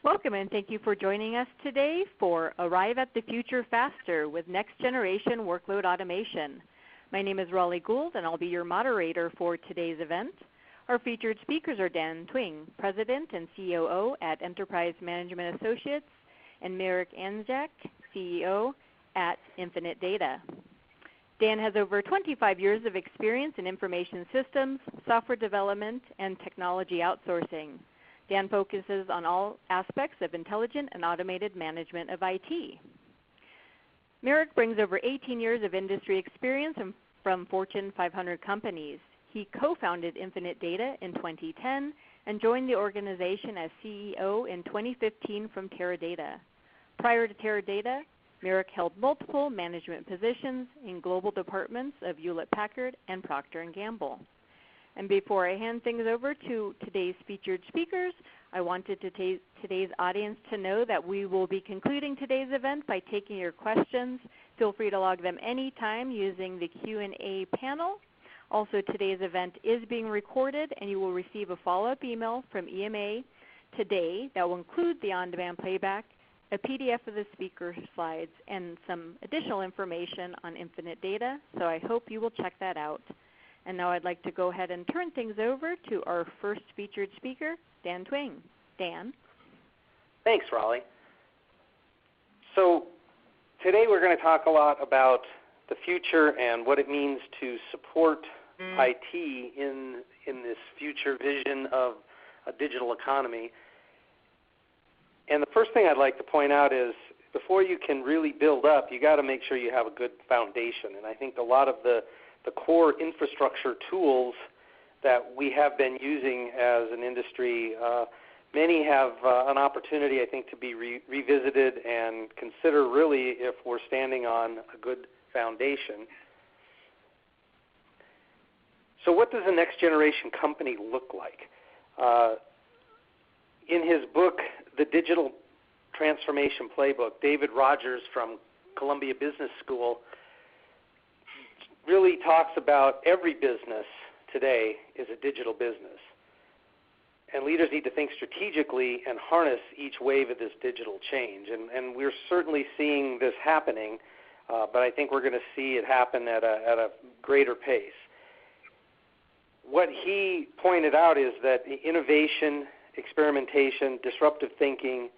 Welcome and thank you for joining us today for Arrive at the Future Faster with Next Generation Workload Automation. My name is Raleigh Gould and I'll be your moderator for today's event. Our featured speakers are Dan Twing, President and COO at Enterprise Management Associates, and Miroslaw Andziak, CEO at InfiniteDATA. Dan has over 25 years of experience in information systems, software development, and technology outsourcing. Dan focuses on all aspects of intelligent and automated management of IT. Miroslaw brings over 18 years of industry experience from Fortune 500 companies. He co-founded InfiniteDATA in 2010 and joined the organization as CEO in 2015 from Teradata. Prior to Teradata, Miroslaw held multiple management positions in global departments of Hewlett-Packard and Procter & Gamble. And before I hand things over to today's featured speakers, I wanted today's audience to know that we will be concluding today's event by taking your questions. Feel free to log them anytime using the Q&A panel. Also, today's event is being recorded, and you will receive a follow-up email from EMA today that will include the on-demand playback, a PDF of the speaker slides, and some additional information on InfiniteDATA. So I hope you will check that out. And now I'd like to go ahead and turn things over to our first featured speaker, Dan Twing. Dan? Thanks, Raleigh. So today we're going to talk a lot about the future and what it means to support IT in this future vision of a digital economy. And the first thing I'd like to point out is before you can really build up, you got to make sure you have a good foundation. And I think a lot of the core infrastructure tools that we have been using as an industry, many have an opportunity, I think, to be revisited and consider really if we're standing on a good foundation. So what does a next generation company look like? In his book, The Digital Transformation Playbook, David Rogers from Columbia Business School really talks about every business today is a digital business. And leaders need to think strategically and harness each wave of this digital change. And we're certainly seeing this happening, but I think we're going to see it happen at a greater pace. What he pointed out is that innovation, experimentation, disruptive thinking,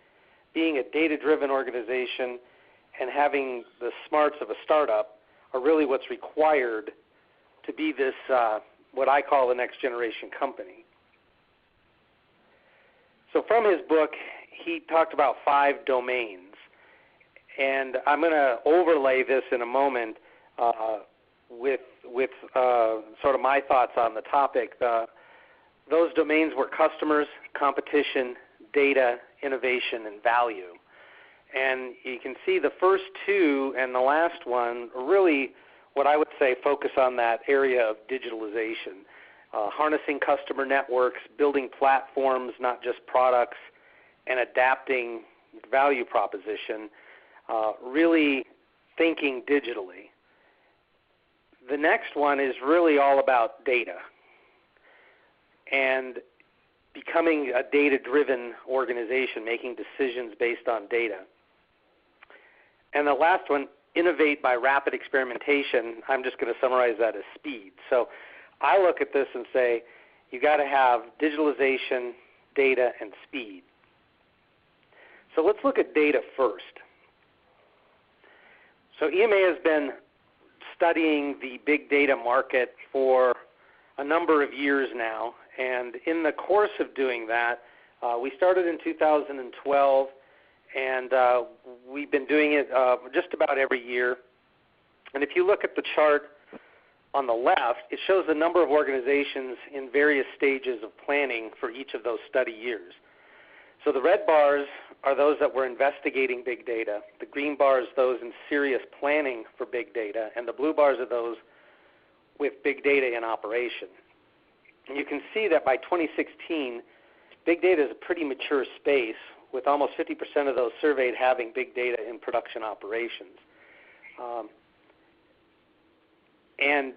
being a data-driven organization, and having the smarts of a startup are really what's required to be this, what I call the next generation company. So from his book, he talked about 5 domains. And I'm going to overlay this in a moment with sort of my thoughts on the topic. Those domains were customers, competition, data, innovation, and value. And you can see the first 2 and the last one are really what I would say focus on that area of digitalization, harnessing customer networks, building platforms, not just products, and adapting value proposition, really thinking digitally. The next one is really all about data and becoming a data-driven organization, making decisions based on data. And the last one, innovate by rapid experimentation. I'm just going to summarize that as speed. So I look at this and say you got to have digitalization, data, and speed. So let's look at data first. So EMA has been studying the big data market for a number of years now. And in the course of doing that, we started in 2012. And we've been doing it just about every year. And if you look at the chart on the left, it shows the number of organizations in various stages of planning for each of those study years. So the red bars are those that were investigating big data. The green bars, those in serious planning for big data. And the blue bars are those with big data in operation. And you can see that by 2016, big data is a pretty mature space, with almost 50% of those surveyed having big data in production operations. And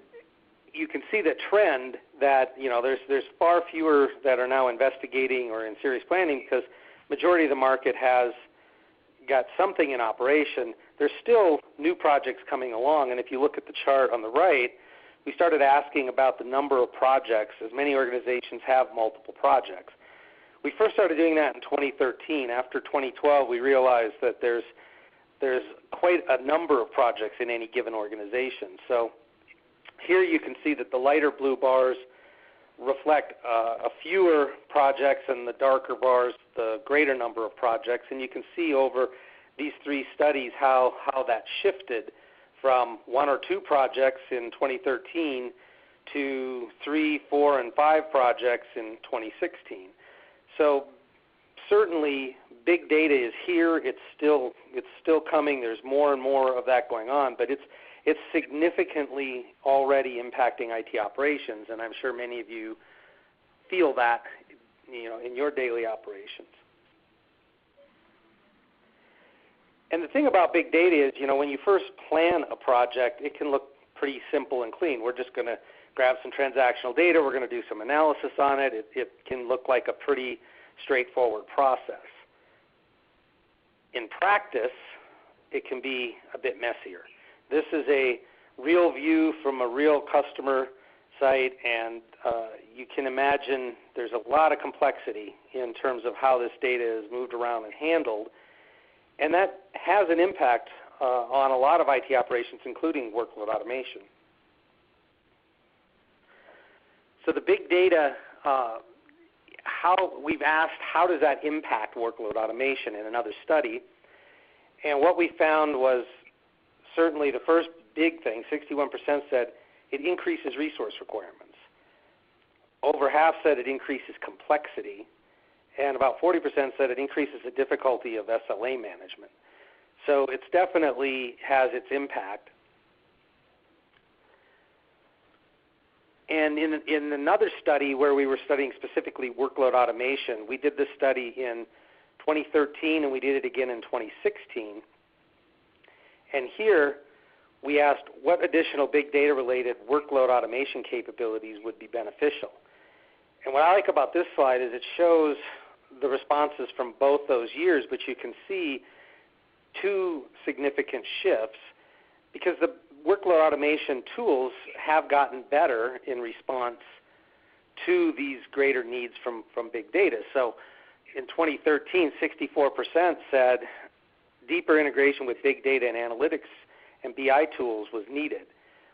you can see the trend that there's far fewer that are now investigating or in serious planning because majority of the market has got something in operation, there's still new projects coming along. And if you look at the chart on the right, we started asking about the number of projects, as many organizations have multiple projects. We first started doing that in 2013. After 2012, we realized that there's quite a number of projects in any given organization. So here you can see that the lighter blue bars reflect a fewer projects, and the darker bars the greater number of projects. And you can see over these three studies how that shifted from 1 or 2 projects in 2013 to 3, 4, and 5 projects in 2016. So certainly big data is here. It's still coming. There's more and more of that going on, but it's significantly already impacting IT operations, and I'm sure many of you feel that, in your daily operations. And the thing about big data is, when you first plan a project, it can look pretty simple and clean. We're just going to grab some transactional data. We're going to do some analysis on it. It can look like a pretty straightforward process. In practice, it can be a bit messier. This is a real view from a real customer site, and you can imagine there's a lot of complexity in terms of how this data is moved around and handled, and that has an impact on a lot of IT operations, including workload automation. So the big data, we've asked how does that impact workload automation in another study, and what we found was certainly the first big thing. 61% said it increases resource requirements. Over half said it increases complexity, and about 40% said it increases the difficulty of SLA management. So it definitely has its impact. And in another study where we were studying specifically workload automation, we did this study in 2013 and we did it again in 2016. And here we asked what additional big data related workload automation capabilities would be beneficial. And what I like about this slide is it shows the responses from both those years, but you can see 2 significant shifts because the workload automation tools have gotten better in response to these greater needs from big data. So in 2013, 64% said deeper integration with big data and analytics and BI tools was needed.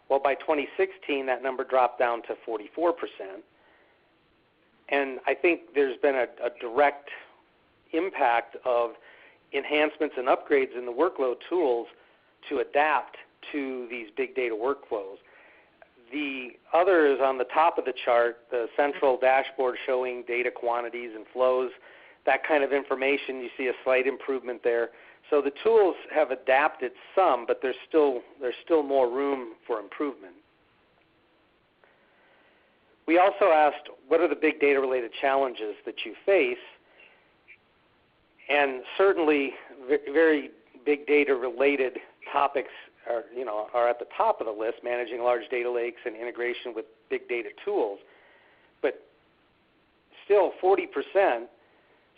Well, by 2016, that number dropped down to 44%. And I think there's been a direct impact of enhancements and upgrades in the workload tools to adapt to these big data workflows. The other is on the top of the chart, the central dashboard showing data quantities and flows, that kind of information. You see a slight improvement there. So the tools have adapted some, but there's still more room for improvement. We also asked, what are the big data related challenges that you face? And certainly very big data related topics are at the top of the list, managing large data lakes and integration with big data tools. But still 40%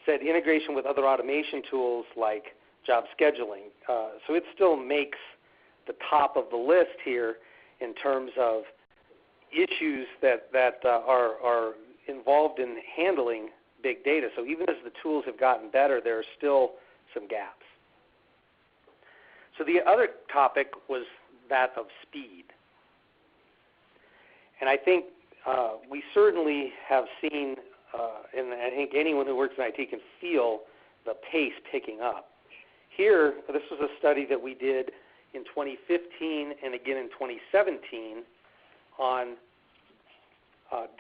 said integration with other automation tools like job scheduling. So it still makes the top of the list here in terms of issues that are involved in handling big data. So even as the tools have gotten better, there are still some gaps. So the other topic was that of speed. And I think we certainly have seen, and I think anyone who works in IT can feel the pace picking up. Here, this was a study that we did in 2015 and again in 2017 on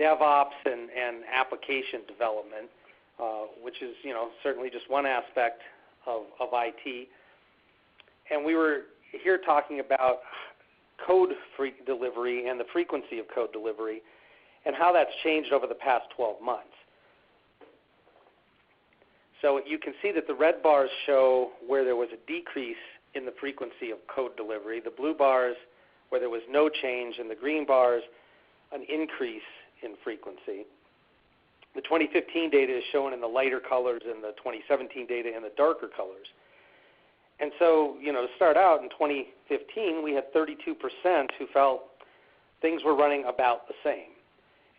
DevOps and application development, which is certainly just one aspect of IT. And we were here talking about code delivery and the frequency of code delivery and how that's changed over the past 12 months. So you can see that the red bars show where there was a decrease in the frequency of code delivery, the blue bars where there was no change, and the green bars an increase in frequency. The 2015 data is shown in the lighter colors and the 2017 data in the darker colors. And so, to start out in 2015, we had 32% who felt things were running about the same.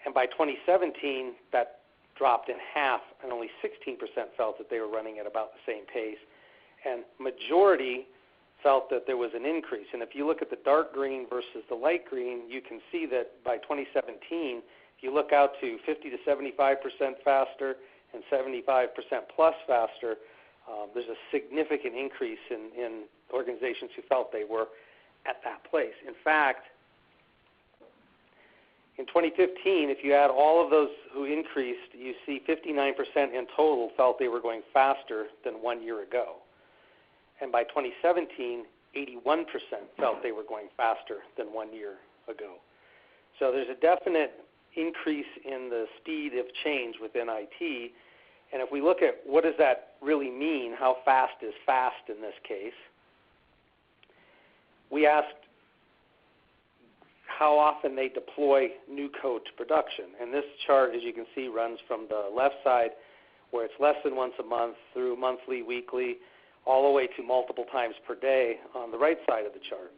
And by 2017, that dropped in half, and only 16% felt that they were running at about the same pace. And majority felt that there was an increase. And if you look at the dark green versus the light green, you can see that by 2017, if you look out to 50 to 75% faster and 75% plus faster, there's a significant increase in organizations who felt they were at that place. In fact, in 2015, if you add all of those who increased, you see 59% in total felt they were going faster than 1 year ago. And by 2017, 81% felt they were going faster than 1 year ago. So there's a definite increase in the speed of change within IT. And if we look at what does that really mean, how fast is fast in this case, we asked how often they deploy new code to production. And this chart, as you can see, runs from the left side, where it's less than once a month, through monthly, weekly, all the way to multiple times per day on the right side of the chart.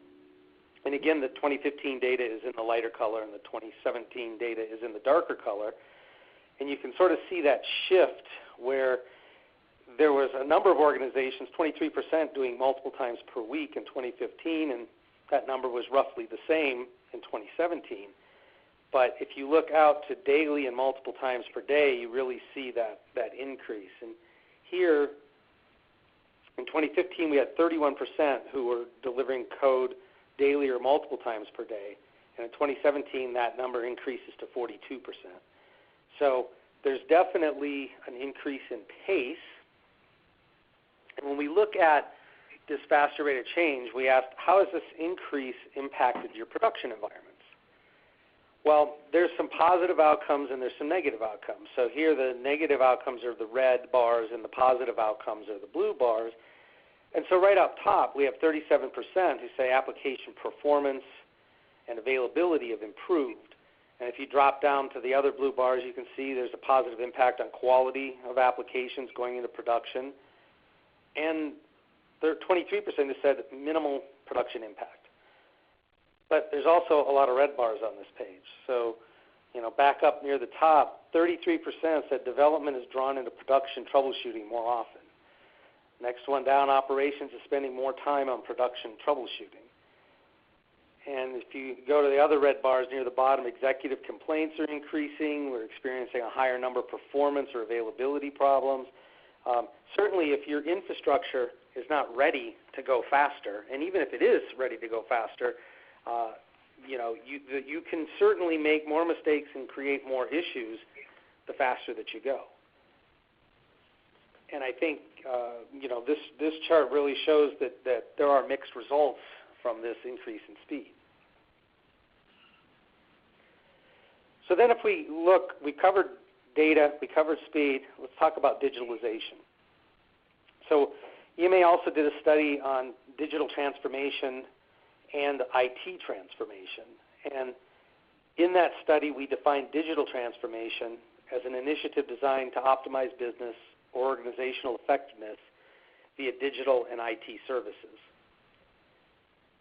And again, the 2015 data is in the lighter color, and the 2017 data is in the darker color. And you can sort of see that shift where there was a number of organizations, 23% doing multiple times per week in 2015, and that number was roughly the same in 2017. But if you look out to daily and multiple times per day, you really see that increase. And here, in 2015, we had 31% who were delivering code daily or multiple times per day. And in 2017, that number increases to 42%. So there's definitely an increase in pace. And when we look at this faster rate of change, we asked, how has this increase impacted your production environments? Well, there's some positive outcomes and there's some negative outcomes. So here the negative outcomes are the red bars and the positive outcomes are the blue bars. And so right up top, we have 37% who say application performance and availability have improved. And if you drop down to the other blue bars, you can see there's a positive impact on quality of applications going into production. And there are 23% who said minimal production impact. But there's also a lot of red bars on this page. So, back up near the top, 33% said development is drawn into production troubleshooting more often. Next one down, operations is spending more time on production troubleshooting. And if you go to the other red bars near the bottom, executive complaints are increasing. We're experiencing a higher number of performance or availability problems. Certainly, if your infrastructure is not ready to go faster, and even if it is ready to go faster, you can certainly make more mistakes and create more issues the faster that you go. And I think this chart really shows that there are mixed results from this increase in speed. So then if we look, we covered data, we covered speed, let's talk about digitalization. So EMA also did a study on digital transformation and IT transformation. And in that study, we defined digital transformation as an initiative designed to optimize business or organizational effectiveness via digital and IT services.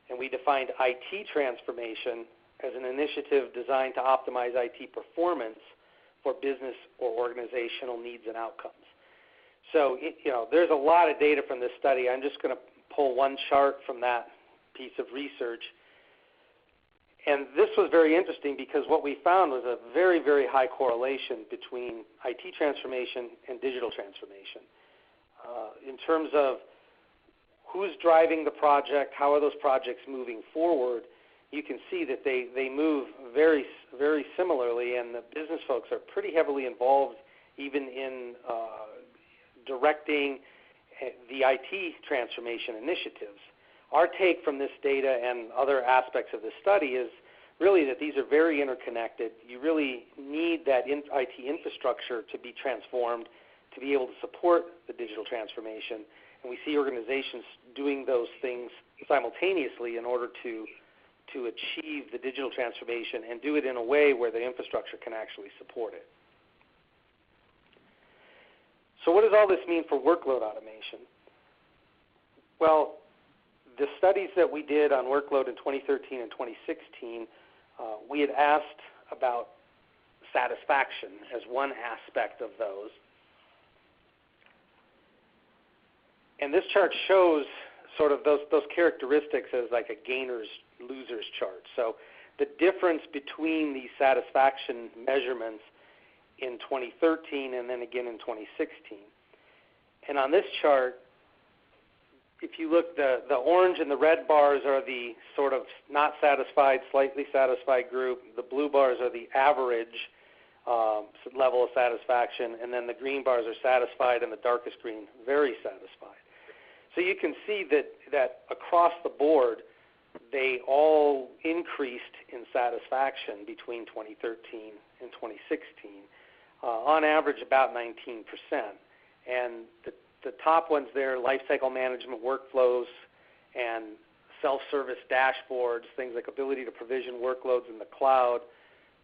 And we defined IT transformation as an initiative designed to optimize IT performance for business or organizational needs and outcomes. So, there's a lot of data from this study. I'm just going to pull one chart from that piece of research. And this was very interesting because what we found was a very, very high correlation between IT transformation and digital transformation. In terms of who's driving the project, how are those projects moving forward, you can see that they move very, very similarly, and the business folks are pretty heavily involved even in directing the IT transformation initiatives. Our take from this data and other aspects of this study is really that these are very interconnected. You really need that IT infrastructure to be transformed to be able to support the digital transformation. And we see organizations doing those things simultaneously in order to achieve the digital transformation and do it in a way where the infrastructure can actually support it. So what does all this mean for workload automation? Well, the studies that we did on workload in 2013 and 2016, we had asked about satisfaction as one aspect of those. And this chart shows sort of those characteristics as like a gainers-losers chart. So the difference between these satisfaction measurements in 2013 and then again in 2016. And on this chart, if you look, the orange and the red bars are the sort of not satisfied, slightly satisfied group. The blue bars are the average level of satisfaction, and then the green bars are satisfied, and the darkest green, very satisfied. So you can see that across the board, they all increased in satisfaction between 2013 and 2016, on average about 19%. And the top ones there, lifecycle management workflows and self-service dashboards, things like ability to provision workloads in the cloud,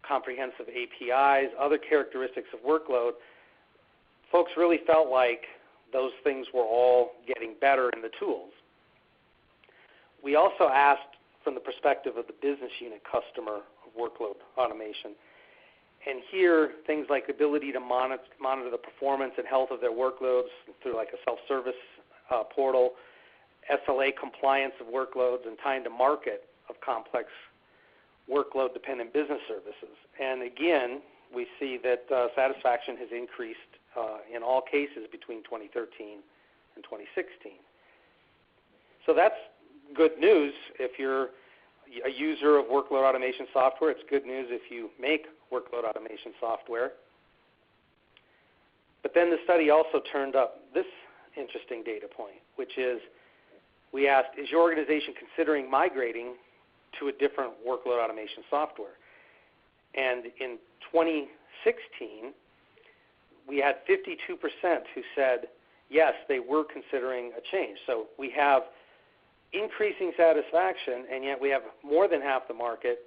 comprehensive APIs, other characteristics of workload, folks really felt like those things were all getting better in the tools. We also asked from the perspective of the business unit customer of workload automation. And here, things like ability to monitor the performance and health of their workloads through like a self-service portal, SLA compliance of workloads, and time to market of complex workload-dependent business services. And again, we see that satisfaction has increased in all cases between 2013 and 2016. So that's good news if you're a user of workload automation software. It's good news if you make workload automation software. But then the study also turned up this interesting data point, which is we asked, is your organization considering migrating to a different workload automation software? And in 2016, we had 52% who said, yes, they were considering a change. So we have increasing satisfaction, and yet we have more than half the market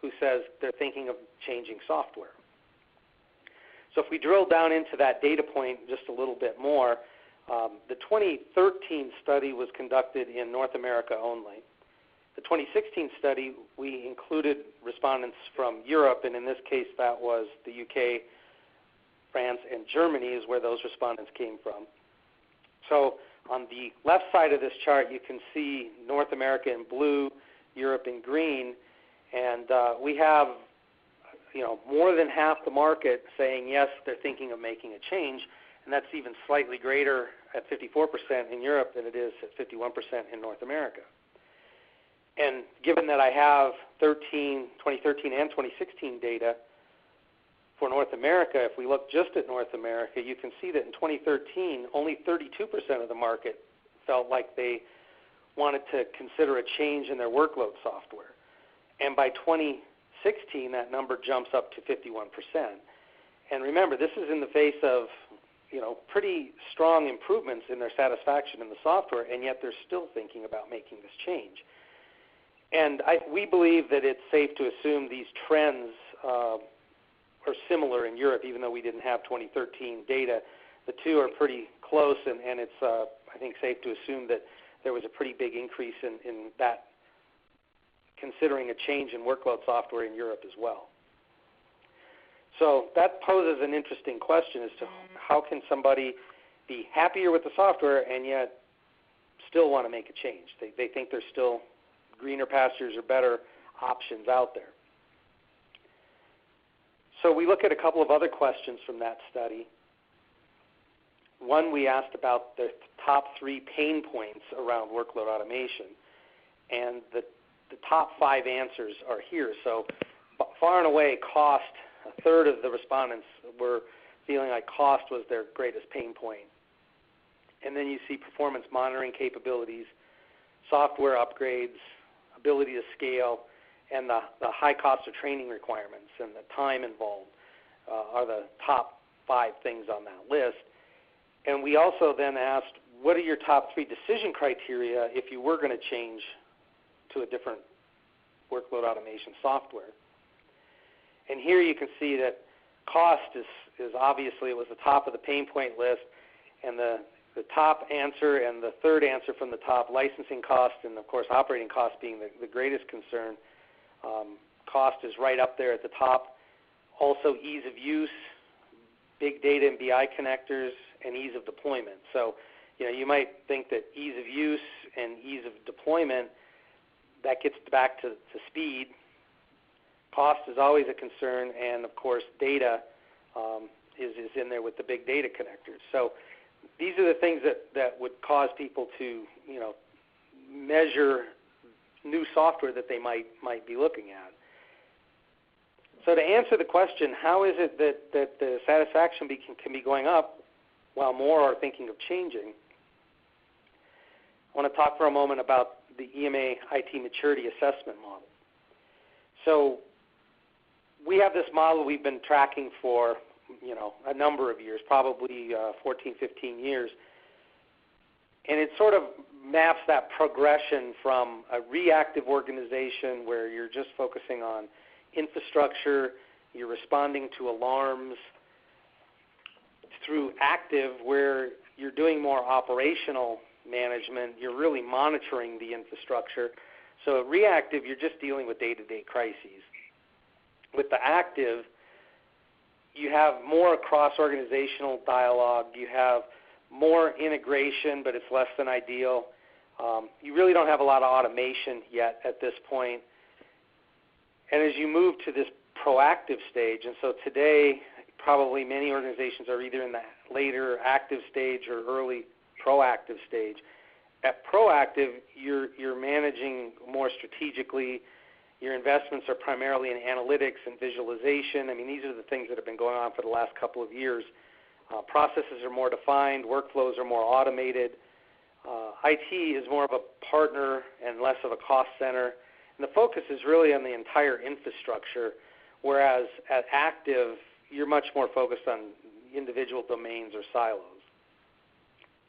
who says they're thinking of changing software. So if we drill down into that data point just a little bit more, the 2013 study was conducted in North America only. The 2016 study, we included respondents from Europe, and in this case that was the UK, France, and Germany is where those respondents came from. So on the left side of this chart, you can see North America in blue, Europe in green, and we have more than half the market saying yes, they're thinking of making a change, and that's even slightly greater at 54% in Europe than it is at 51% in North America. And given that I have 2013 and 2016 data for North America, if we look just at North America, you can see that in 2013, only 32% of the market felt like they wanted to consider a change in their workload software. And by 2016, that number jumps up to 51%. And remember, this is in the face of pretty strong improvements in their satisfaction in the software, and yet they're still thinking about making this change. And we believe that it's safe to assume these trends are similar in Europe, even though we didn't have 2013 data. The two are pretty close, and it's, I think, safe to assume that there was a pretty big increase in that, considering a change in workload software in Europe as well. So that poses an interesting question as to how can somebody be happier with the software and yet still want to make a change. They think there's still greener pastures or better options out there. So we look at a couple of other questions from that study. One, we asked about the top 3 pain points around workload automation, and the top 5 answers are here. So far and away, cost, a third of the respondents were feeling like cost was their greatest pain point. And then you see performance monitoring capabilities, software upgrades, ability to scale, and the high cost of training requirements and the time involved are the top 5 things on that list. And we also then asked, what are your top 3 decision criteria if you were going to change to a different workload automation software? And here you can see that cost is obviously, it was the top of the pain point list, and the top answer and the third answer from the top, licensing cost and, of course, operating cost being the greatest concern. Cost is right up there at the top. Also, ease of use, big data and BI connectors, and ease of deployment. So, you might think that ease of use and ease of deployment, that gets back to speed. Cost is always a concern, and, of course, data is in there with the big data connectors. So these are the things that would cause people to, measure new software that they might be looking at. So to answer the question, how is it that the satisfaction can be going up while more are thinking of changing? I want to talk for a moment about the EMA IT maturity assessment model. So we have this model we've been tracking for a number of years, probably 14, 15 years. And it sort of maps that progression from a reactive organization where you're just focusing on infrastructure, you're responding to alarms, through active where you're doing more operational management, you're really monitoring the infrastructure. So reactive, you're just dealing with day-to-day crises. With the active, you have more cross-organizational dialogue, you have more integration, but it's less than ideal. You really don't have a lot of automation yet at this point. And as you move to this proactive stage, and so today probably many organizations are either in the later active stage or early proactive stage. At proactive, you're managing more strategically. Your investments are primarily in analytics and visualization. I mean, these are the things that have been going on for the last couple of years. Processes are more defined. Workflows are more automated. IT is more of a partner and less of a cost center. And the focus is really on the entire infrastructure, whereas at active, you're much more focused on individual domains or silos.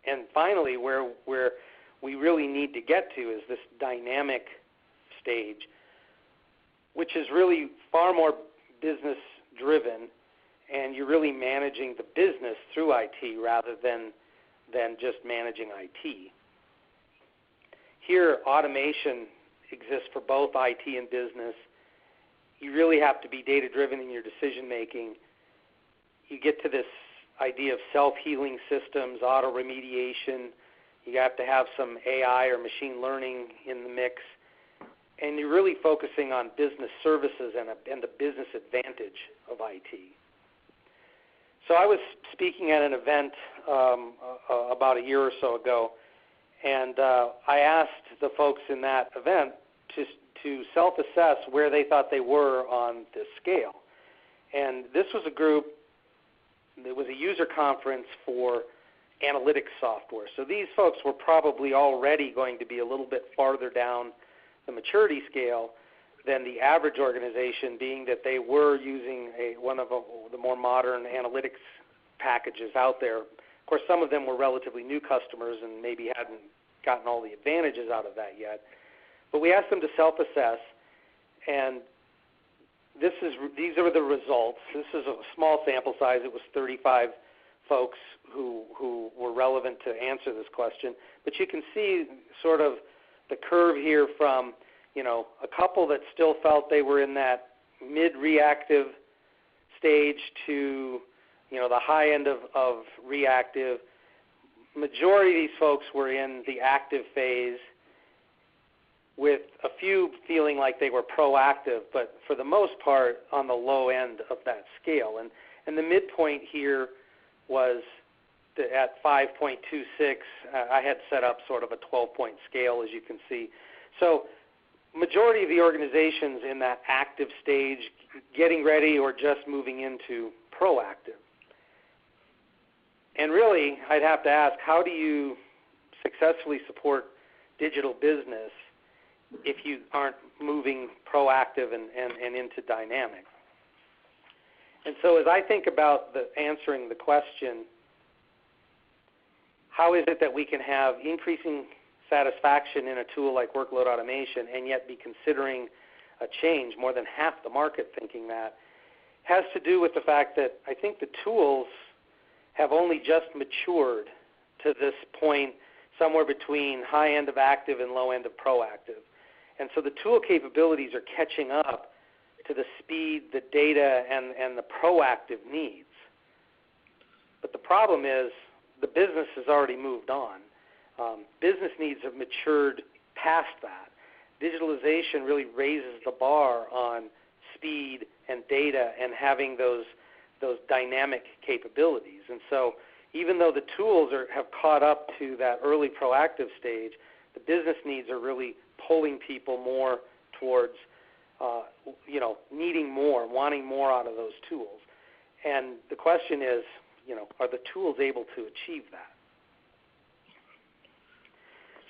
And finally, where we really need to get to is this dynamic stage, which is really far more business-driven, and you're really managing the business through IT rather than just managing IT. Here, automation exists for both IT and business. You really have to be data-driven in your decision-making. You get to this idea of self-healing systems, auto-remediation. You have to have some AI or machine learning in the mix. And you're really focusing on business services and the business advantage of IT. So I was speaking at an event about a year or so ago, and I asked the folks in that event to self-assess where they thought they were on this scale. And this was a group, it was a user conference for analytics software. So these folks were probably already going to be a little bit farther down the maturity scale than the average organization, being that they were using one of the more modern analytics packages out there. Of course, some of them were relatively new customers and maybe hadn't gotten all the advantages out of that yet. But we asked them to self-assess, and these are the results. This is a small sample size. It was 35 folks who were relevant to answer this question. But you can see sort of the curve here from, a couple that still felt they were in that mid-reactive stage to, the high end of reactive. Majority of these folks were in the active phase, with a few feeling like they were proactive, but for the most part on the low end of that scale. And the midpoint here was at 5.26. I had set up sort of a 12-point scale, as you can see. So majority of the organizations in that active stage, getting ready or just moving into proactive. And really, I'd have to ask, how do you successfully support digital business if you aren't moving proactive and into dynamic? And so as I think about answering the question, how is it that we can have increasing satisfaction in a tool like Workload Automation and yet be considering a change, more than half the market thinking that, has to do with the fact that I think the tools have only just matured to this point, somewhere between high end of active and low end of proactive. And so the tool capabilities are catching up to the speed, the data, and the proactive needs. But the problem is the business has already moved on. Business needs have matured past that. Digitalization really raises the bar on speed and data and having those dynamic capabilities. And so even though the tools have caught up to that early proactive stage, the business needs are really pulling people more towards needing more, wanting more out of those tools. And the question is, are the tools able to achieve that?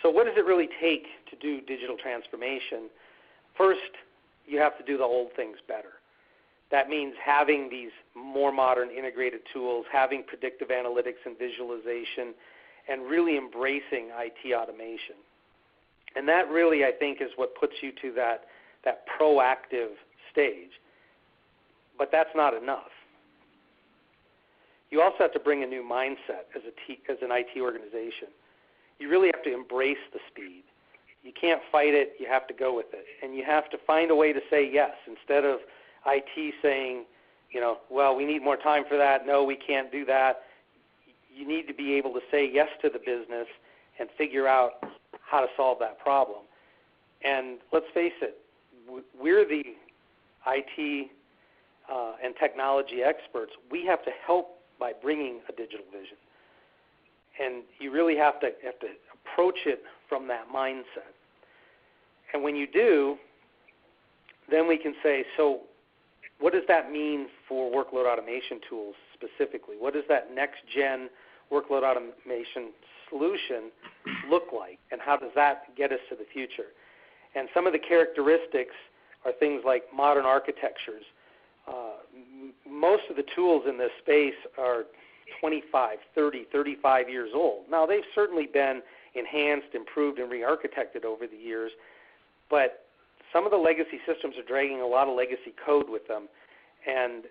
So what does it really take to do digital transformation? First, you have to do the old things better. That means having these more modern integrated tools, having predictive analytics and visualization, and really embracing IT automation. And that really, I think, is what puts you to that proactive stage. But that's not enough. You also have to bring a new mindset as an IT organization. You really have to embrace the speed. You can't fight it. You have to go with it. And you have to find a way to say yes instead of IT saying, well, we need more time for that. No, we can't do that. You need to be able to say yes to the business and figure out how to solve that problem. And let's face it, we're the IT and technology experts. We have to help by bringing a digital vision. And you really have to approach it from that mindset. And when you do, then we can say, so what does that mean for workload automation tools specifically? What does that next-gen workload automation solution look like, and how does that get us to the future? And some of the characteristics are things like modern architectures. Most of the tools in this space are 25, 30, 35 years old. Now, they've certainly been enhanced, improved, and re-architected over the years, but some of the legacy systems are dragging a lot of legacy code with them, and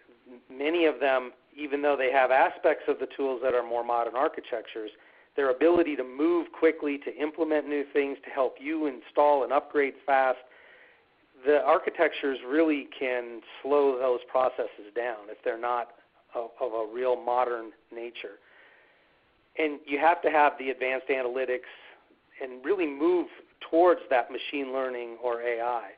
many of them, even though they have aspects of the tools that are more modern architectures, their ability to move quickly, to implement new things, to help you install and upgrade fast, the architectures really can slow those processes down if they're not of a real modern nature. And you have to have the advanced analytics and really move towards that machine learning or AI.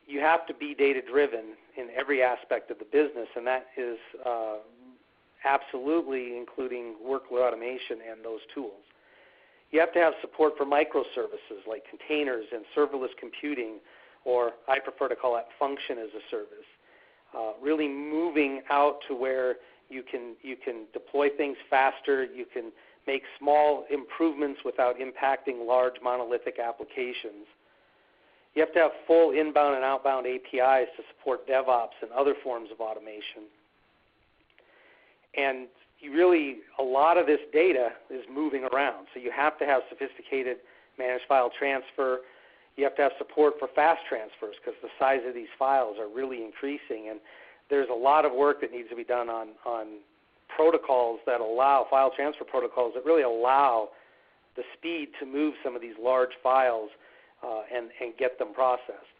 You have to be data-driven in every aspect of the business, and that is absolutely including workload automation and those tools. You have to have support for microservices like containers and serverless computing, or I prefer to call that function as a service. Really moving out to where you can deploy things faster, you can make small improvements without impacting large monolithic applications. You have to have full inbound and outbound APIs to support DevOps and other forms of automation. And a lot of this data is moving around, so you have to have sophisticated managed file transfer. You have to have support for fast transfers because the size of these files are really increasing, and there's a lot of work that needs to be done on protocols that allow, file transfer protocols that really allow the speed to move some of these large files and get them processed.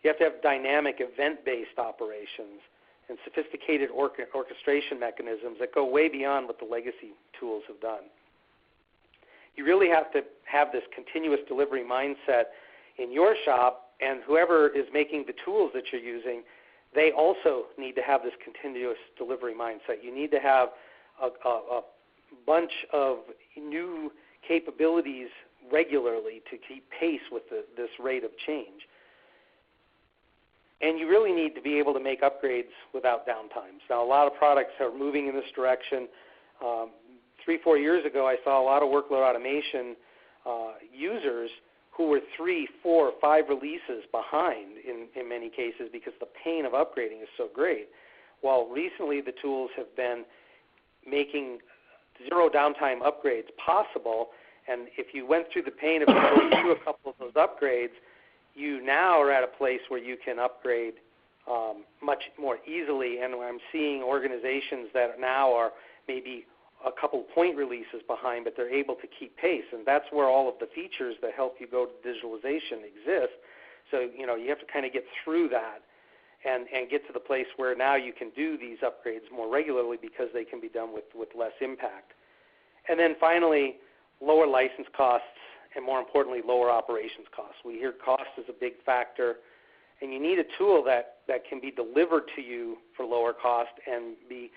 You have to have dynamic event-based operations and sophisticated orchestration mechanisms that go way beyond what the legacy tools have done. You really have to have this continuous delivery mindset in your shop, and whoever is making the tools that you're using, they also need to have this continuous delivery mindset. You need to have a bunch of new capabilities regularly to keep pace with this rate of change. And you really need to be able to make upgrades without downtimes. Now, a lot of products are moving in this direction. 3-4 years ago, I saw a lot of workload automation users who were 3, 4, 5 releases behind in many cases because the pain of upgrading is so great. While recently the tools have been making zero downtime upgrades possible, and if you went through the pain of going through a couple of those upgrades, you now are at a place where you can upgrade much more easily, and I'm seeing organizations that now are maybe a couple point releases behind, but they're able to keep pace, and that's where all of the features that help you go to digitalization exist. So, you have to kind of get through that and get to the place where now you can do these upgrades more regularly because they can be done with less impact. And then finally, lower license costs, and more importantly, lower operations costs. We hear cost is a big factor, and you need a tool that can be delivered to you for lower cost and be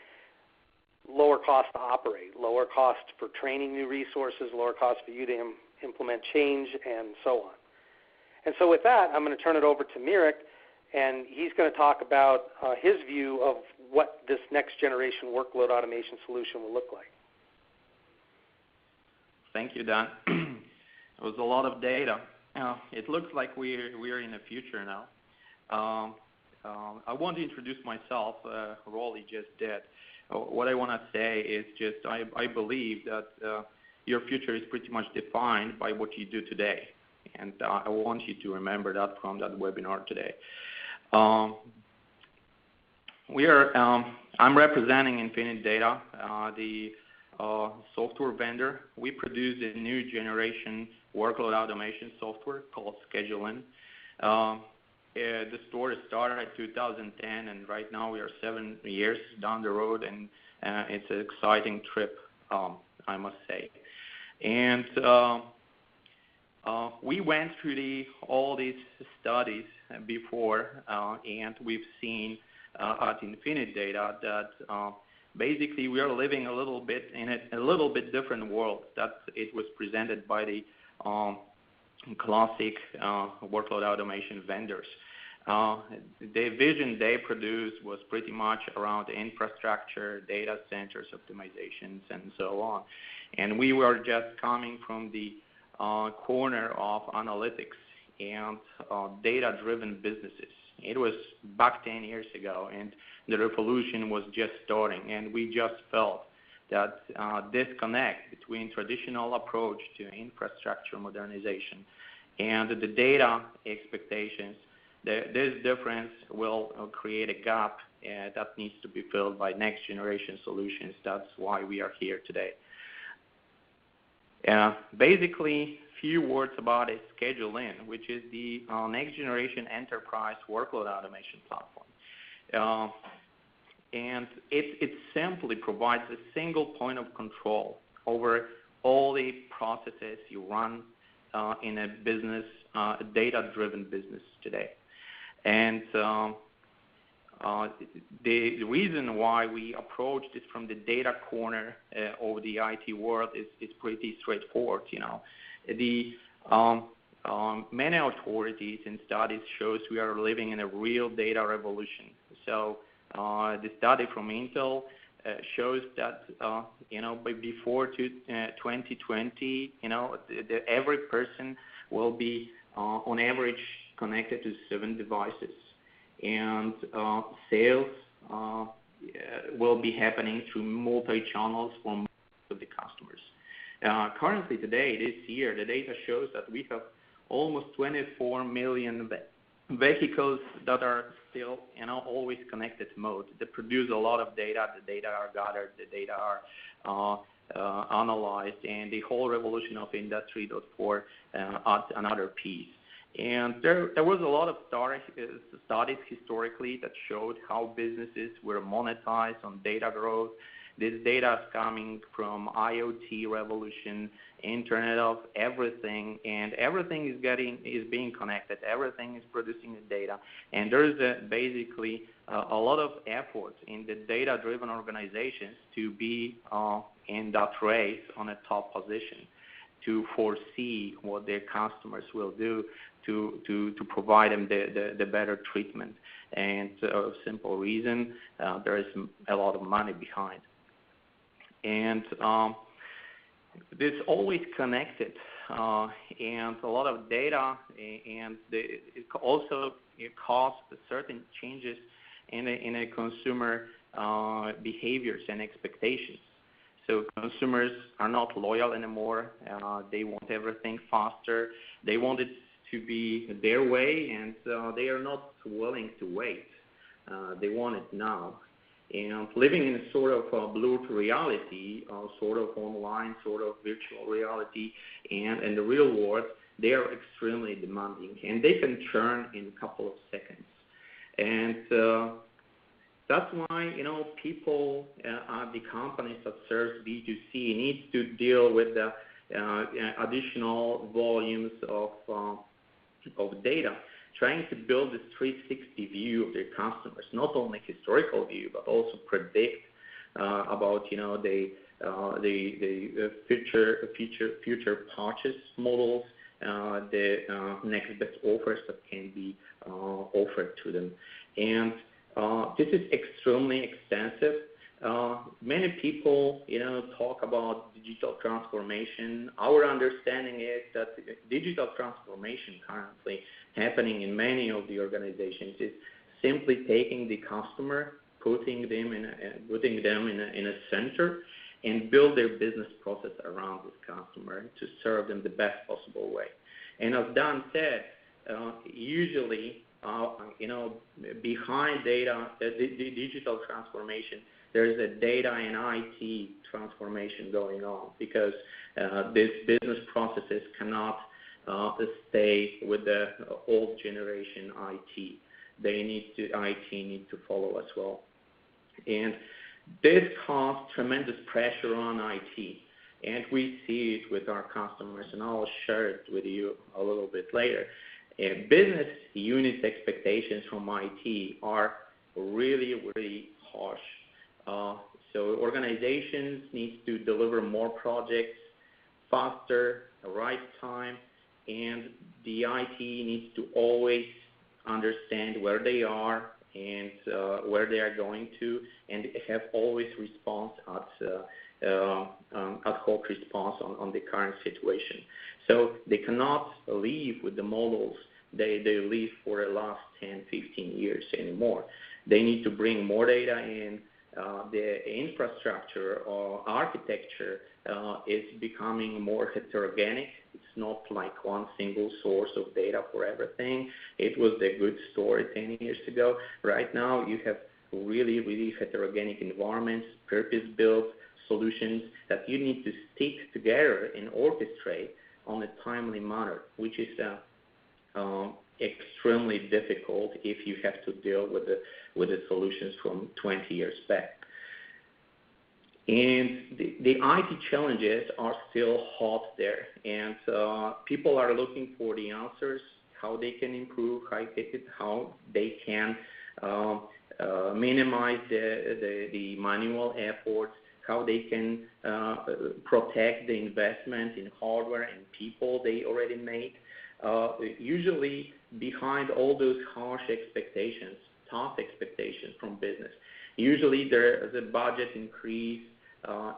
lower cost to operate, lower cost for training new resources, lower cost for you to implement change, and so on. And so with that, I'm going to turn it over to Mirek, and he's going to talk about his view of what this next generation workload automation solution will look like. Thank you, Dan. It was a lot of data. It looks like we're in the future now. I want to introduce myself. Rolly just did. What I want to say is just I believe that your future is pretty much defined by what you do today, and I want you to remember that from that webinar today. I'm representing InfiniteDATA, the software vendor. We produce a new generation workload automation software called Scheduling. The story started in 2010, and right now we are 7 years down the road, and it's an exciting trip, I must say. And we went through all these studies before, and we've seen at InfiniteDATA that basically we are living a little bit in a little bit different world that it was presented by the classic workload automation vendors. The vision they produced was pretty much around infrastructure, data centers, optimizations, and so on. And we were just coming from the corner of analytics and data-driven businesses. It was back 10 years ago, and the revolution was just starting, and we just felt that disconnect between traditional approach to infrastructure modernization and the data expectations, this difference will create a gap that needs to be filled by next generation solutions. That's why we are here today. Basically, few words about a Scheduling, which is the next generation enterprise workload automation platform. And it simply provides a single point of control over all the processes you run in a business, a data-driven business today. And the reason why we approach this from the data corner of the IT world is pretty straightforward. The many authorities and studies shows we are living in a real data revolution. So the study from Intel shows that before 2020, every person will be on average connected to 7 devices, and sales will be happening through multi-channels for most of the customers. Currently today, this year, the data shows that we have almost 24 million vehicles that are still always connected mode. They produce a lot of data. The data are gathered. The data are analyzed, and the whole revolution of Industry 4.0 adds another piece. And there was a lot of studies historically that showed how businesses were monetized on data growth. This data is coming from IoT revolution, Internet of Everything, and everything is being connected. Everything is producing the data, and there is basically a lot of effort in the data-driven organizations to be in that race on a top position, to foresee what their customers will do to provide them the better treatment. And a simple reason, there is a lot of money behind. And this always connected, and a lot of data, and it also caused certain changes in a consumer behaviors and expectations. So consumers are not loyal anymore. They want everything faster. They want it to be their way, and they are not willing to wait. They want it now. And living in a sort of blurred reality, sort of online, sort of virtual reality, and in the real world, they are extremely demanding, and they can churn in a couple of seconds. And that's why, people at the companies that serve B2C need to deal with the additional volumes of data, trying to build this 360 view of their customers, not only historical view, but also predict about, the future purchase models, the next best offers that can be offered to them. And this is extremely extensive. Many people, talk about digital transformation. Our understanding is that digital transformation currently happening in many of the organizations is simply taking the customer, putting them in a center, and build their business process around this customer to serve them the best possible way. And as Dan said, usually, behind data, the digital transformation, there's a data and IT transformation going on, because these business processes cannot stay with the old generation IT. IT need to follow as well. And this causes tremendous pressure on IT. And we see it with our customers, and I'll share it with you a little bit later. Business unit expectations from IT are really, really harsh. So organizations need to deliver more projects faster, the right time, and the IT needs to always understand where they are and where they are going to, and have always response ad hoc response on the current situation. So they cannot live with the models they live for the last 10, 15 years anymore. They need to bring more data in. The infrastructure or architecture is becoming more heterogeneous. It's not like one single source of data for everything. It was the good story 10 years ago. Right now, you have really, really heterogeneous environments, purpose-built solutions that you need to stick together and orchestrate on a timely manner, which is extremely difficult if you have to deal with the solutions from 20 years back. And the IT challenges are still hot there, and people are looking for the answers, how they can improve, how they can minimize the manual efforts, how they can protect the investment in hardware and people they already made. Usually behind all those harsh expectations, tough expectations from business, usually there is a budget increase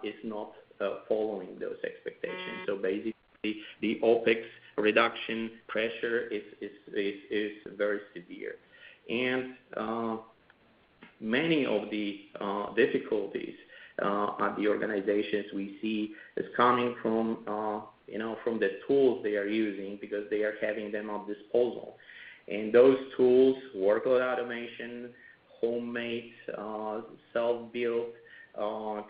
is not following those expectations. So basically the OPEX reduction pressure is very severe. And many of the difficulties at the organizations we see is coming from from the tools they are using, because they are having them at disposal. And those tools, workload automation, homemade, self-built,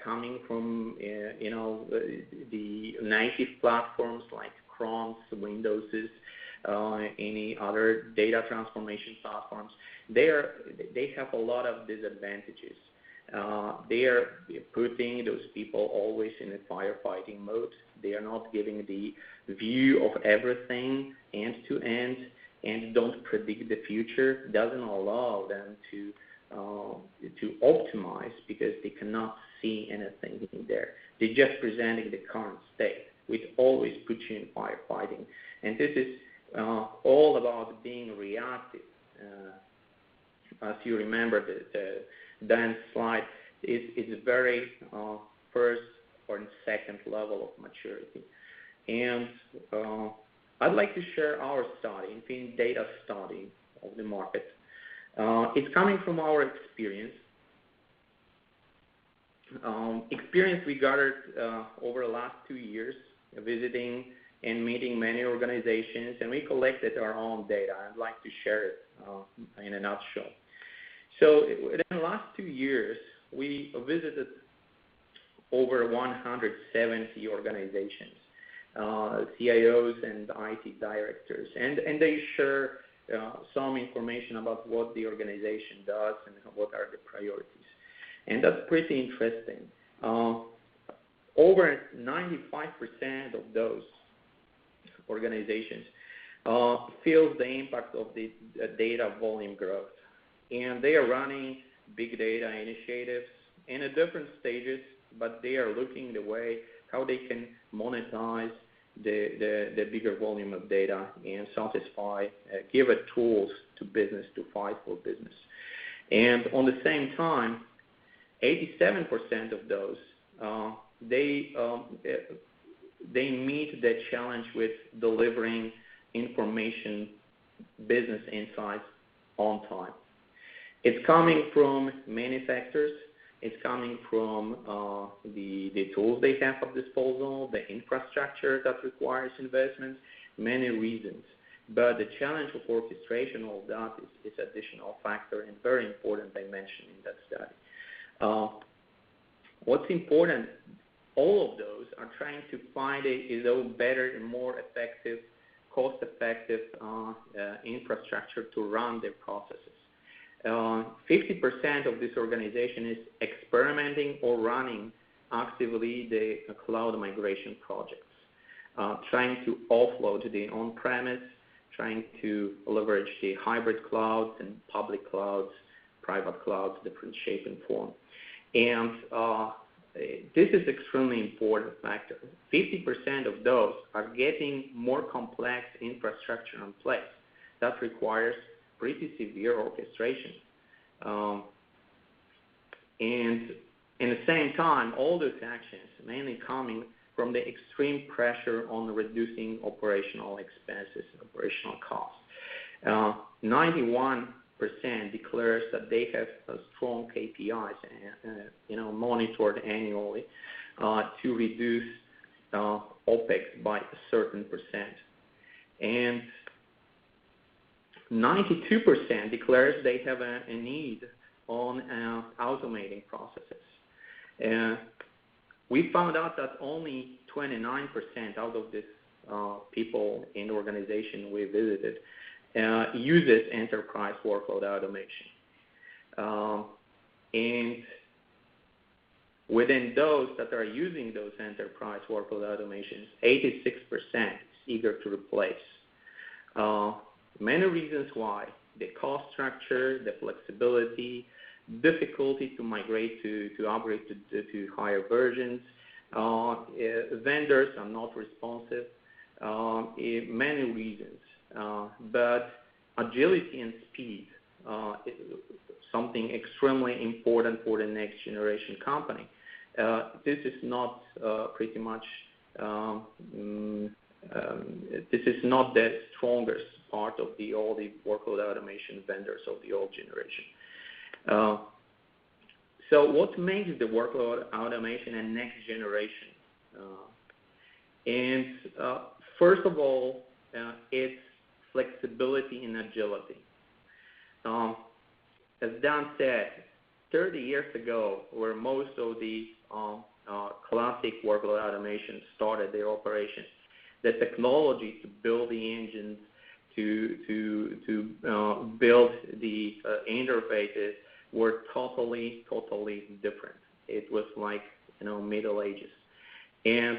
coming from the native platforms like Chrome, Windows, any other data transformation platforms, they have a lot of disadvantages. They are putting those people always in a firefighting mode. They are not giving the view of everything end to end, and don't predict the future. Doesn't allow them to optimize, because they cannot see anything in there. They're just presenting the current state, which always puts you in firefighting. And this is all about being reactive. As you remember, the Dan's slide is very first or second level of maturity. And I'd like to share our study, InfiniteDATA study of the market. It's coming from our experience. Experience we gathered over the last 2 years, visiting and meeting many organizations, and we collected our own data. I'd like to share it in a nutshell. So in the last 2 years, we visited over 170 organizations, CIOs and IT directors, and they share some information about what the organization does and what are the priorities. And that's pretty interesting. Over 95% of those organizations feel the impact of the data volume growth. And they are running big data initiatives in a different stages, but they are looking the way how they can monetize the bigger volume of data and satisfy, give it tools to business to fight for business. And on the same time, 87% of those, they meet the challenge with delivering information, business insights on time. It's coming from manufacturers. It's coming from the tools they have at disposal, the infrastructure that requires investment, many reasons. But the challenge of orchestration, all that is additional factor and very important dimension in that study. What's important, all of those are trying to find a better and more effective, cost-effective infrastructure to run their processes. 50% of this organization is experimenting or running actively the cloud migration projects, trying to offload the on-premise, trying to leverage the hybrid clouds and public clouds, private clouds, different shape and form. And this is extremely important factor. 50% of those are getting more complex infrastructure in place. That requires pretty severe orchestration. And in the same time, all those actions mainly coming from the extreme pressure on reducing operational expenses, operational costs. 91% declares that they have strong KPIs, monitored annually to reduce OPEX by a certain percent. And 92% declares they have a need on automating processes. We found out that only 29% out of this people in the organization we visited uses enterprise workload automation. And within those that are using those enterprise workload automations, 86% is eager to replace. Many reasons why: the cost structure, the flexibility, difficulty to migrate to upgrade to higher versions, vendors are not responsive, many reasons. But agility and speed is something extremely important for the next generation company. This is not pretty much, this is not the strongest part of all the workload automation vendors of the old generation. So what makes the workload automation a next generation? First of all, it's flexibility and agility. As Dan said, 30 years ago, where most of the classic workload automation started their operations, the technology to build the engines, to build the interfaces were totally different. It was like Middle Ages. And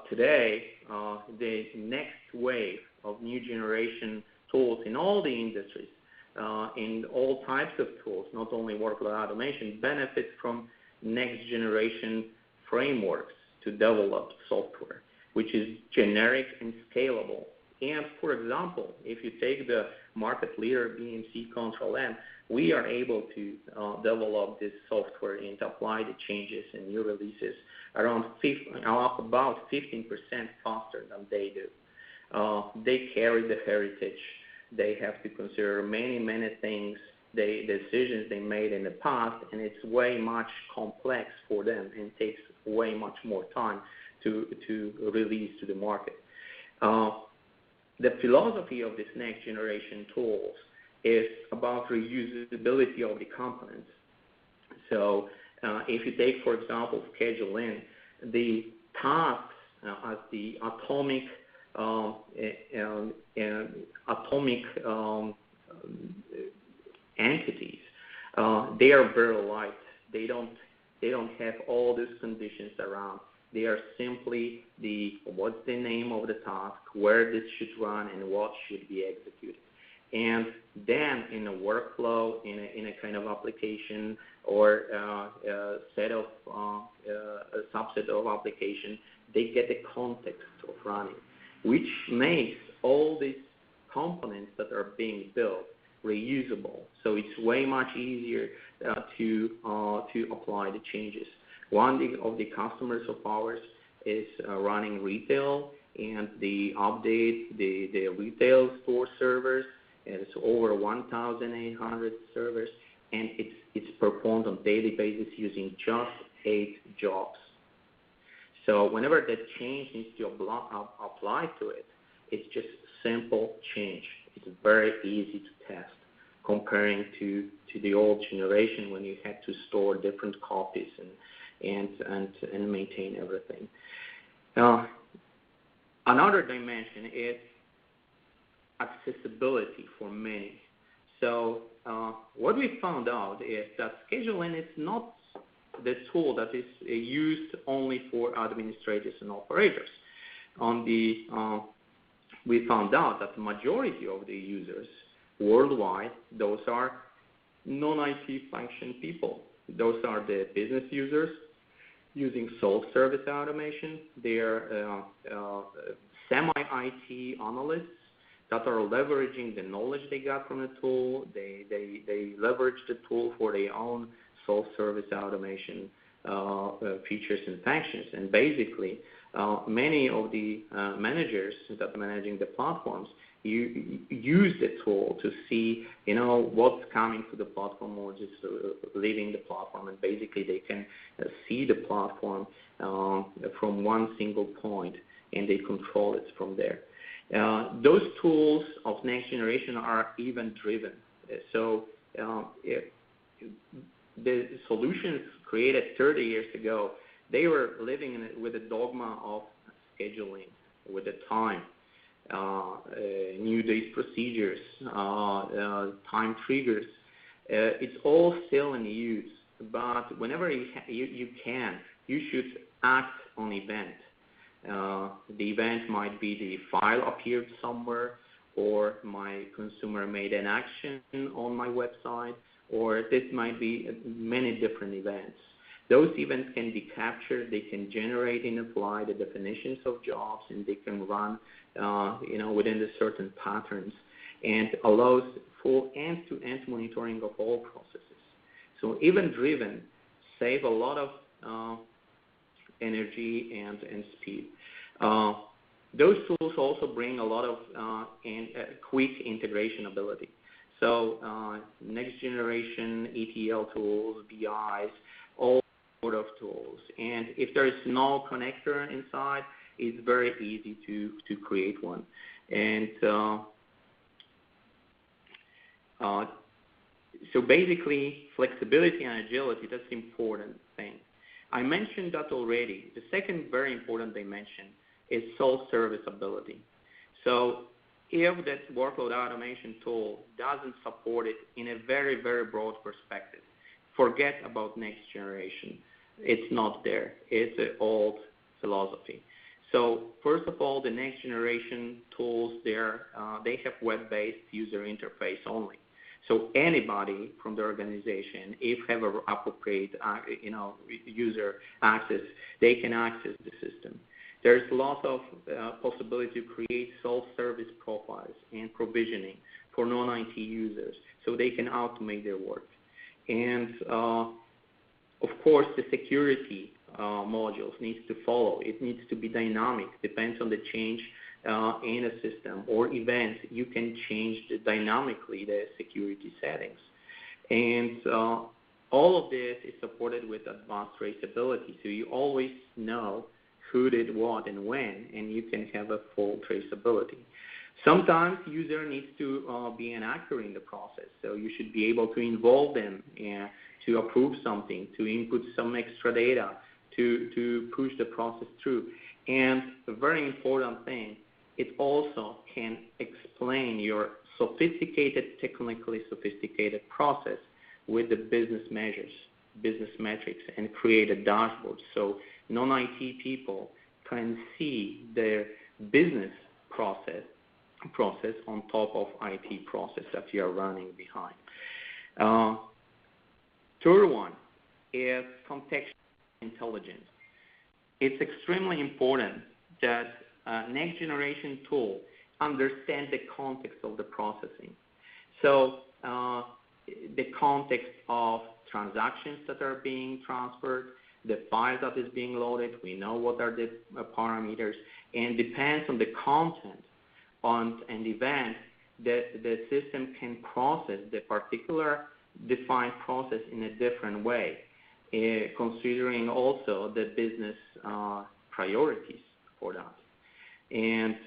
today, the next wave of new generation tools in all the industries, in all types of tools, not only workload automation, benefits from next generation frameworks to develop software, which is generic and scalable. And for example, if you take the market leader BMC Control M, we are able to develop this software and apply the changes and new releases about 15% faster than they do. They carry the heritage. They have to consider many things, the decisions they made in the past, and it's way much complex for them and takes way much more time to release to the market. The philosophy of this next generation tools is about reusability of the components. So if you take, for example, scheduling, the tasks as the atomic entities, they are very light. They don't have all these conditions around. They are simply what's the name of the task, where this should run, and what should be executed. And then in a workflow, in a kind of application or a subset of application, they get the context of running, which makes all these components that are being built reusable. So it's way much easier to apply the changes. One of the customers of ours is running retail, and they update the retail store servers. And it's over 1,800 servers, and it's performed on a daily basis using just 8 jobs. So whenever that change needs to apply to it, it's just simple change. It's very easy to test, comparing to the old generation when you had to store different copies and maintain everything. Another dimension is accessibility for many. So what we found out is that scheduling is not the tool that is used only for administrators and operators. We found out that the majority of the users worldwide, those are non-IT function people. Those are the business users using self-service automation. They are semi-IT analysts that are leveraging the knowledge they got from the tool. They leverage the tool for their own self-service automation features and functions. And basically, many of the managers that are managing the platforms use the tool to see, what's coming to the platform or just leaving the platform. And basically, they can see the platform from one single point, and they control it from there. Those tools of next generation are event-driven. So the solutions created 30 years ago, they were living with the dogma of scheduling, with the time, new days procedures, time triggers. It's all still in use, but whenever you can, you should act on event. The event might be the file appeared somewhere, or my consumer made an action on my website, or this might be many different events. Those events can be captured, they can generate and apply the definitions of jobs, and they can run within the certain patterns, and allows full end-to-end monitoring of all processes. So event-driven save a lot of energy and speed. Those tools also bring a lot of quick integration ability. So next generation ETL tools, BIs, all sort of tools. And if there is no connector inside, it's very easy to create one. And so basically, flexibility and agility, that's the important thing. I mentioned that already. The second very important dimension is self-service ability. So if that workload automation tool doesn't support it in a very, very broad perspective, forget about next generation. It's not there. It's an old philosophy. So first of all, the next generation tools, they have web-based user interface only. So anybody from the organization, if have a appropriate user access, they can access the system. There's lots of possibility to create self-service profiles and provisioning for non-IT users, so they can automate their work. And of course, the security modules needs to follow. It needs to be dynamic, depends on the change in a system or event. You can change dynamically the security settings. And all of this is supported with advanced traceability, so you always know who did what and when, and you can have a full traceability. Sometimes user needs to be an actor in the process, so you should be able to involve them to approve something, to input some extra data, to push the process through. And a very important thing, it also can explain your technically sophisticated process with the business measures, business metrics, and create a dashboard so non-IT people can see their business process on top of IT process that you are running behind. Third one is contextual intelligence. It's extremely important that next generation tool understand the context of the processing. So the context of transactions that are being transferred, the file that is being loaded, we know what are the parameters, and depends on the content on an event, the system can process the particular defined process in a different way, considering also the business priorities for that. And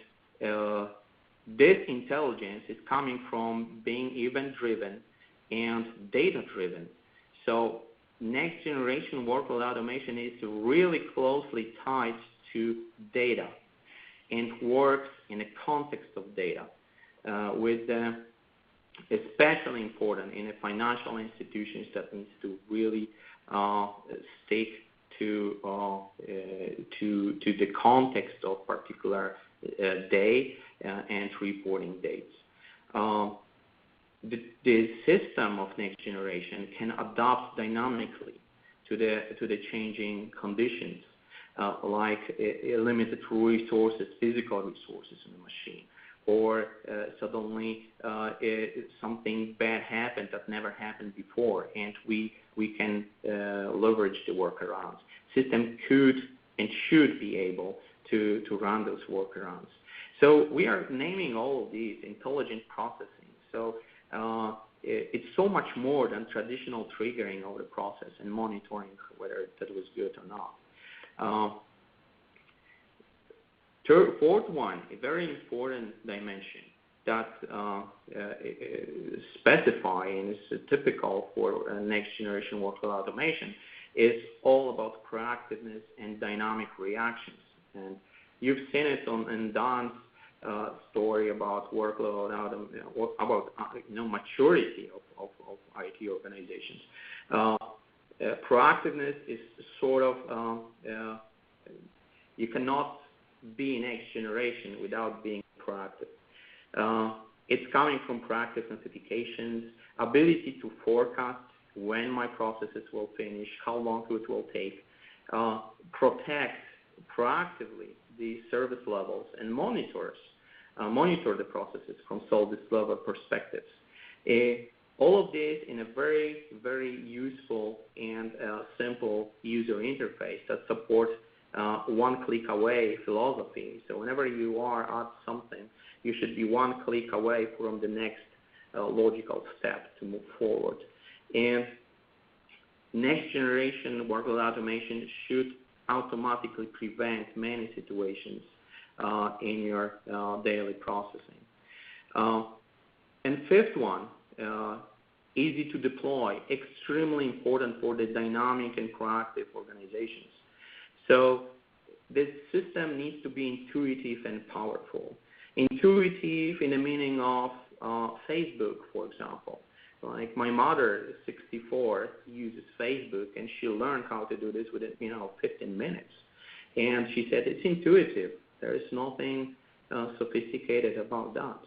this intelligence is coming from being event-driven and data-driven. So next generation workload automation is really closely tied to data and works in the context of data, especially important in a financial institutions that needs to really stick to the context of particular day and reporting dates. The system of next generation can adapt dynamically to the changing conditions, like limited resources, physical resources in the machine, or suddenly something bad happened that never happened before, and we can leverage the workarounds. System could and should be able to run those workarounds. So we are naming all of these intelligent processing. So it's so much more than traditional triggering of the process and monitoring whether that was good or not. Fourth one, a very important dimension that specify and is typical for next generation workload automation is all about proactiveness and dynamic reactions. And you've seen it in Dan's story about workload, about maturity of IT organizations. Proactiveness is sort of you cannot be next generation without being proactive. It's coming from proactive notifications, ability to forecast when my processes will finish, how long it will take, protect proactively the service levels, and monitor the processes from service level perspectives. All of this in a very, very useful and simple user interface that supports one click away philosophy. So whenever you are at something, you should be one click away from the next logical step to move forward. And next generation workload automation should automatically prevent many situations in your daily processing. And fifth one, easy to deploy, extremely important for the dynamic and proactive organizations. So this system needs to be intuitive and powerful. Intuitive in the meaning of Facebook, for example. Like my mother is 64, uses Facebook, and she learned how to do this within 15 minutes. And she said it's intuitive. There is nothing sophisticated about that.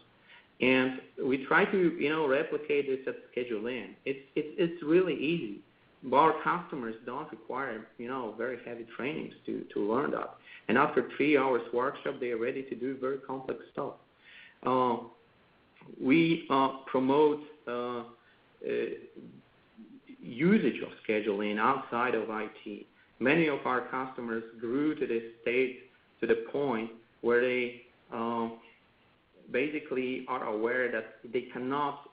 And we try to replicate this at Schedule In. It's really easy. Our customers don't require very heavy trainings to learn that. And after 3 hours workshop, they are ready to do very complex stuff. We promote usage of Schedule In outside of IT. Many of our customers grew to this state, to the point where they basically are aware that they cannot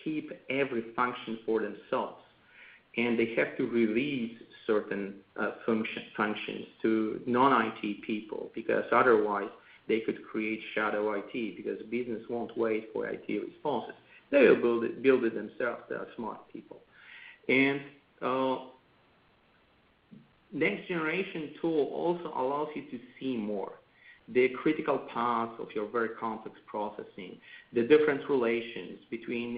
keep every function for themselves, and they have to release certain functions to non-IT people, because otherwise they could create shadow IT because business won't wait for IT responses. They will build it themselves. They are smart people. And next generation tool also allows you to see more the critical paths of your very complex processing, the different relations between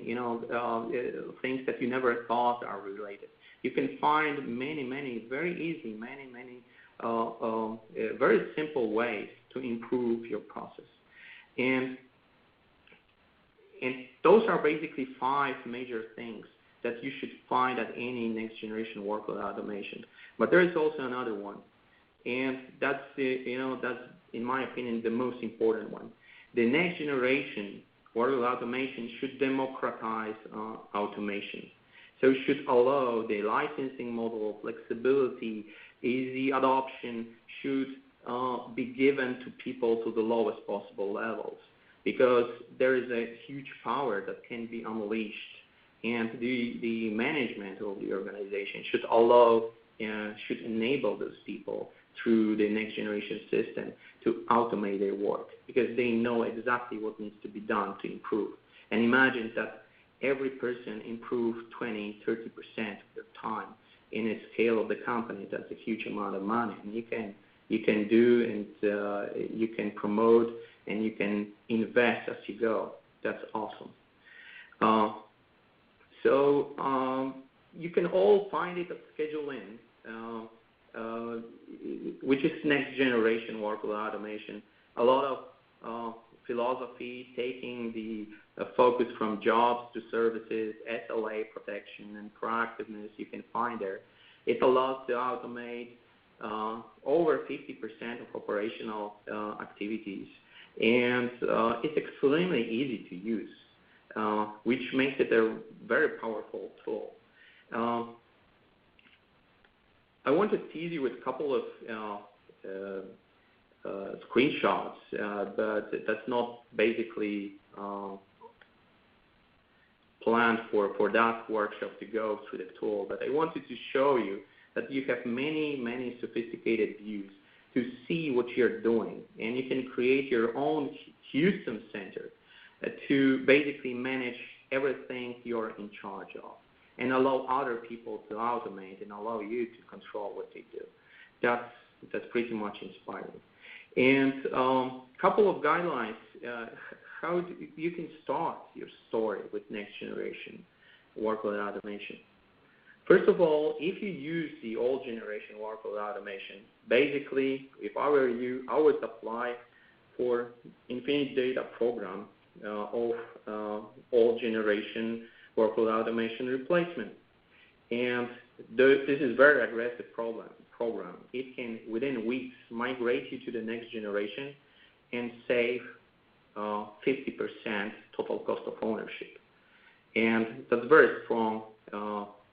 things that you never thought are related. You can find many very easy, very simple ways to improve your process. And those are basically 5 major things that you should find at any next generation workload automation. But there is also another one, and that's in my opinion the most important one. The next generation workload automation should democratize automation. So it should allow the licensing model, flexibility, easy adoption should be given to people to the lowest possible levels, because there is a huge power that can be unleashed, and the management of the organization should should enable those people through the next generation system to automate their work, because they know exactly what needs to be done to improve. And imagine that every person improve 20-30% of their time in a scale of the company. That's a huge amount of money, and you can do and you can promote and you can invest as you go. That's awesome. So you can all find it at Schedule In, which is next generation workload automation. A lot of philosophy, taking the focus from jobs to services, SLA protection, and proactiveness you can find there. It allows to automate over 50% of operational activities, and it's extremely easy to use, which makes it a very powerful tool. I want to tease you with a couple of screenshots, but that's not basically planned for that workshop to go through the tool. But I wanted to show you that you have many sophisticated views to see what you're doing, and you can create your own Houston center to basically manage everything you're in charge of, and allow other people to automate and allow you to control what they do. That's pretty much inspiring. And a couple of guidelines how you can start your story with next generation workload automation. First of all, if you use the old generation workload automation, basically, if I were you, I would apply for InfiniteDATA program of old generation workload automation replacement. And this is a very aggressive program. It can, within weeks, migrate you to the next generation and save 50% total cost of ownership. And that's a very strong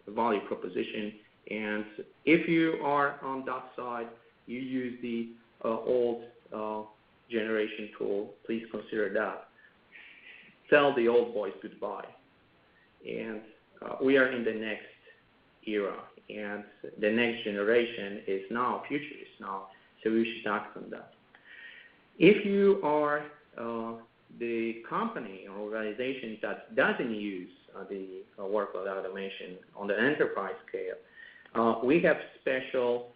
value proposition. And if you are on that side, you use the old generation tool, please consider that. Tell the old boys goodbye. And we are in the next era, and the next generation is now, future is now, so we should act on that. If you are the company or organization that doesn't use the workload automation on the enterprise scale, we have special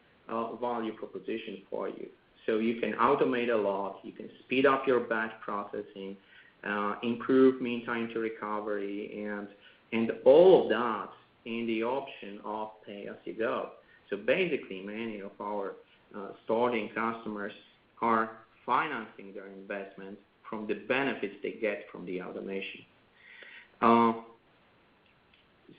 value proposition for you. So you can automate a lot, you can speed up your batch processing, improve mean time to recovery, and all of that in the option of pay as you go. So basically, many of our starting customers are financing their investment from the benefits they get from the automation.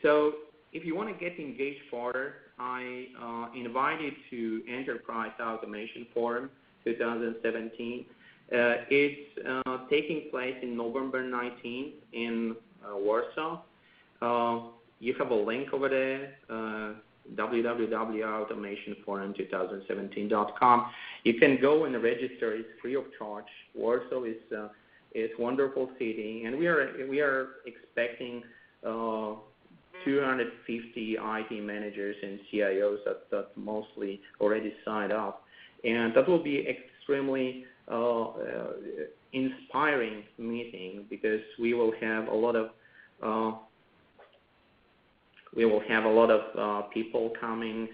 So if you want to get engaged further, I invite you to Enterprise Automation Forum 2017. It's taking place in November 19th in Warsaw. You have a link over there, www.automationforum2017.com. You can go and register. It's free of charge. Warsaw is a wonderful city, and we are expecting 250 IT managers and CIOs that mostly already signed up, and that will be extremely inspiring meeting because we will have a lot of people coming,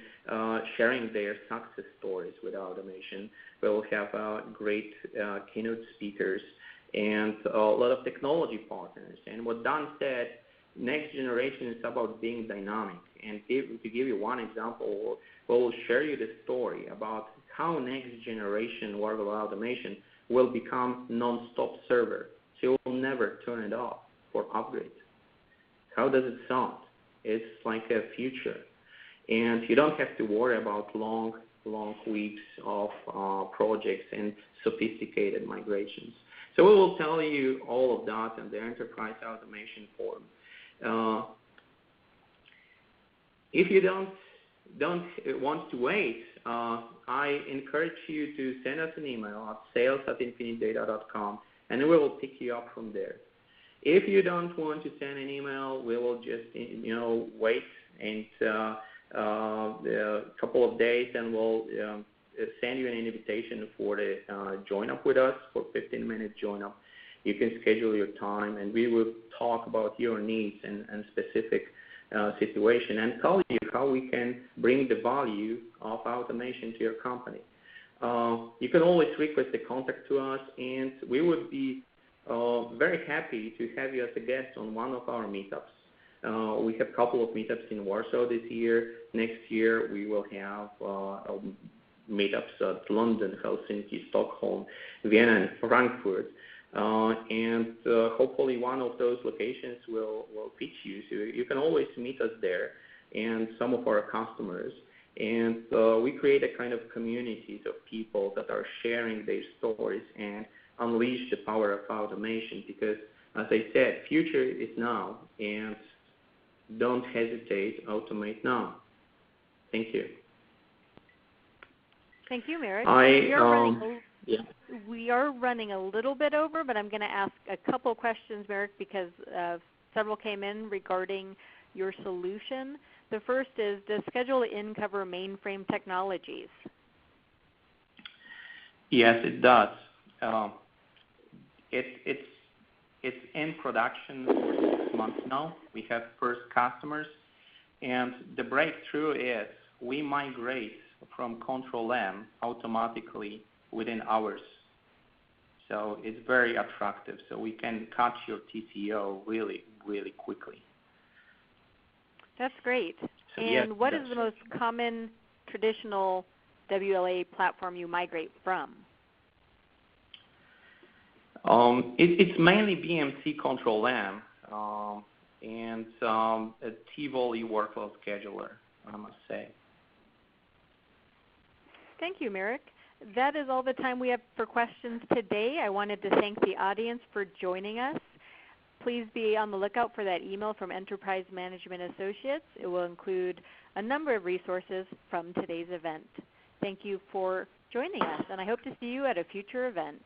sharing their success stories with automation. We will have great keynote speakers and a lot of technology partners. And what Dan said, next generation is about being dynamic. And to give you one example, we'll share you the story about how next generation workload automation will become non-stop server. So you will never turn it off for upgrades. How does it sound? It's like a future. And you don't have to worry about long weeks of projects and sophisticated migrations. So we will tell you all of that in the Enterprise Automation Forum. If you don't want to wait, I encourage you to send us an email at sales@infinitedata.com, and we will pick you up from there. If you don't want to send an email, we will just wait and a couple of days, and we'll send you an invitation for the join up with us for 15-minute join up. You can schedule your time, and we will talk about your needs and specific situation and tell you how we can bring the value of automation to your company. You can always request a contact to us, and we would be very happy to have you as a guest on one of our meetups. We have a couple of meetups in Warsaw this year. Next year, we will have meetups at London, Helsinki, Stockholm, Vienna, and Frankfurt. And hopefully one of those locations will fit you. So you can always meet us there and some of our customers. And we create a kind of communities of people that are sharing their stories and unleash the power of automation because, as I said, future is now, and don't hesitate, automate now. Thank you. Thank you, Marek. We are running a little bit over, but I'm going to ask a couple questions, Marek, because several came in regarding your solution. The first is, does Schedule In cover mainframe technologies? Yes, it does. It's in production for 6 months now. We have first customers, and the breakthrough is we migrate from Control M automatically within hours. So it's very attractive. So we can cut your TCO really, really quickly. That's great. So and yes, what is the most common traditional WLA platform you migrate from? It's mainly BMC Control M and a Tivoli workload scheduler, I must say. Thank you, Marek. That is all the time we have for questions today. I wanted to thank the audience for joining us. Please be on the lookout for that email from Enterprise Management Associates. It will include a number of resources from today's event. Thank you for joining us, and I hope to see you at a future event.